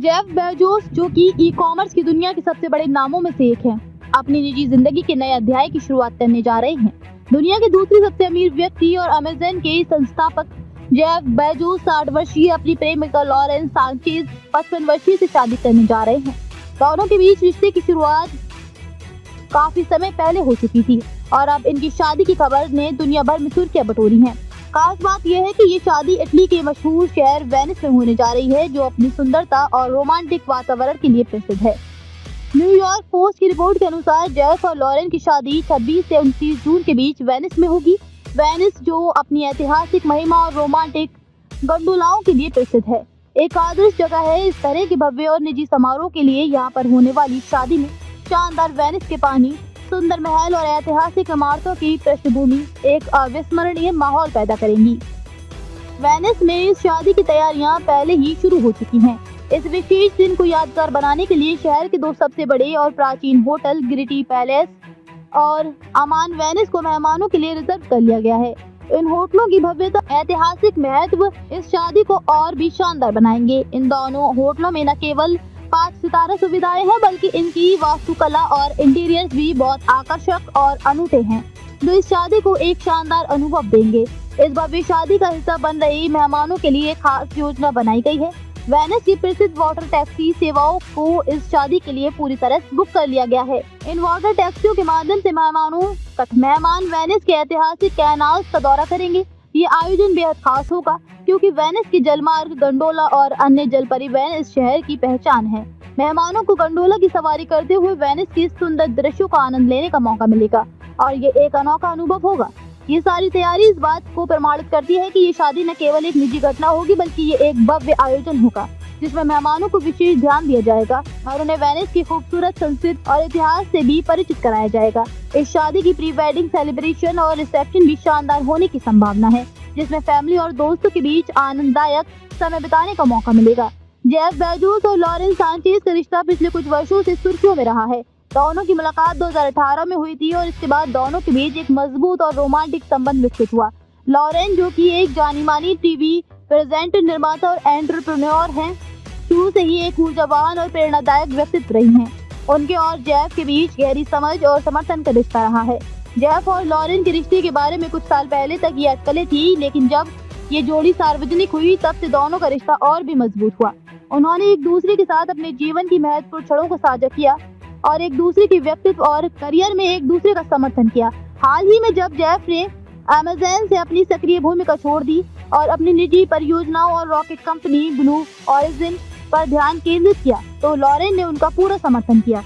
Jeff Bezos, जो कि e-commerce की दुनिया के सबसे बड़े नामों में से एक हैं, अपनी निजी जिंदगी के नए अध्याय की शुरुआत करने जा रहे हैं। दुनिया के दूसरी सबसे अमीर व्यक्ति और अमेज़न के संस्थापक जेफ बेजोस 60 वर्षीय अपनी प्रेमिका लॉरेन सांचेज 55 वर्षीय से शादी करने जा रहे हैं। दोनों के बीच रिश्ते की शुरुआत काफी समय पहले हो चुकी थी और अब इनकी शादी की खबर ने दुनिया भर में सुर्खियां बटोरी हैं। खास बात यह है कि ये शादी इटली के मशहूर शहर वेनिस में होने जा रही है, जो अपनी सुंदरता और रोमांटिक वातावरण के लिए प्रसिद्ध है। न्यूयॉर्क पोस्ट की रिपोर्ट के अनुसार जेफ और लॉरेन की शादी 26 से 29 जून के बीच वेनिस में होगी। वेनिस, जो अपनी ऐतिहासिक महिमा और रोमांटिक गंडोलाओं के लिए प्रसिद्ध है, एक आदर्श जगह है। इस तरह के भव्य और निजी समारोह के लिए यहाँ पर होने वाली शादी में शानदार वेनिस के पानी, सुंदर महल और ऐतिहासिक इमारतों की पृष्ठभूमि एक अविस्मरणीय माहौल पैदा करेंगी। वेनिस में इस शादी की तैयारियां पहले ही शुरू हो चुकी हैं। इस विशेष दिन को यादगार बनाने के लिए शहर के दो सबसे बड़े और प्राचीन होटल ग्रिटी पैलेस और अमान वेनिस को मेहमानों के लिए रिजर्व कर लिया गया है। इन होटलों की भव्यता, ऐतिहासिक महत्व इस शादी को और भी शानदार बनाएंगे। इन दोनों होटलों में न केवल 5 सितारा सुविधाएं हैं, बल्कि इनकी वास्तुकला और इंटीरियर्स भी बहुत आकर्षक और अनूठे हैं, जो इस शादी को एक शानदार अनुभव देंगे। इस भव्य शादी का हिस्सा बन रही मेहमानों के लिए खास योजना बनाई गई है। वेनिस की प्रसिद्ध वाटर टैक्सी सेवाओं को इस शादी के लिए पूरी तरह से बुक कर लिया गया है। इन वाटर टैक्सियों के माध्यम से मेहमान वेनिस के ऐतिहासिक कैनाल्स का दौरा करेंगे। ये आयोजन बेहद खास होगा, क्योंकि वेनिस की जलमार्ग, गंडोला और अन्य जल परिवहन इस शहर की पहचान है। मेहमानों को गंडोला की सवारी करते हुए वेनिस की सुंदर दृश्यों का आनंद लेने का मौका मिलेगा और ये एक अनोखा अनुभव होगा। ये सारी तैयारी इस बात को प्रमाणित करती है कि ये शादी न केवल एक निजी घटना होगी, बल्कि ये एक भव्य आयोजन होगा, जिसमें मेहमानों को विशेष ध्यान दिया जाएगा और उन्हें वेनिस की खूबसूरत संस्कृति और इतिहास से भी परिचित कराया जाएगा। इस शादी की प्री वेडिंग सेलिब्रेशन और रिसेप्शन भी शानदार होने की संभावना है, जिसमें फैमिली और दोस्तों के बीच आनंददायक समय बिताने का मौका मिलेगा। जेफ बेजोस और लॉरेन सांचेज का रिश्ता पिछले कुछ वर्षों से सुर्खियों में रहा है। दोनों की मुलाकात 2018 में हुई थी और इसके बाद दोनों के बीच एक मजबूत और रोमांटिक संबंध विकसित हुआ। लॉरेन, जो कि एक जानी-मानी टीवी प्रेजेंटर, निर्माता और एंटरप्रेन्योर हैं, शुरू से ही एक ऊर्जावान और प्रेरणादायक व्यक्तित्व रही हैं। उनके और जेफ के बीच गहरी समझ और समर्थन का रिश्ता रहा है। जेफ और लॉरेन के रिश्ते के बारे में कुछ साल पहले तक ये अटकलें थी, लेकिन जब ये जोड़ी सार्वजनिक हुई, तब से दोनों का रिश्ता और भी मजबूत हुआ। उन्होंने एक दूसरे के साथ अपने जीवन की महत्वपूर्ण क्षणों को साझा किया और एक दूसरे के व्यक्तित्व और करियर में एक दूसरे का समर्थन किया। हाल ही में जब जेफ ने अमेज़न से अपनी सक्रिय भूमिका छोड़ दी और अपनी निजी परियोजनाओं और रॉकेट कंपनी ब्लू ओरिजिन पर ध्यान केंद्रित किया, तो लॉरेन ने उनका पूरा समर्थन किया।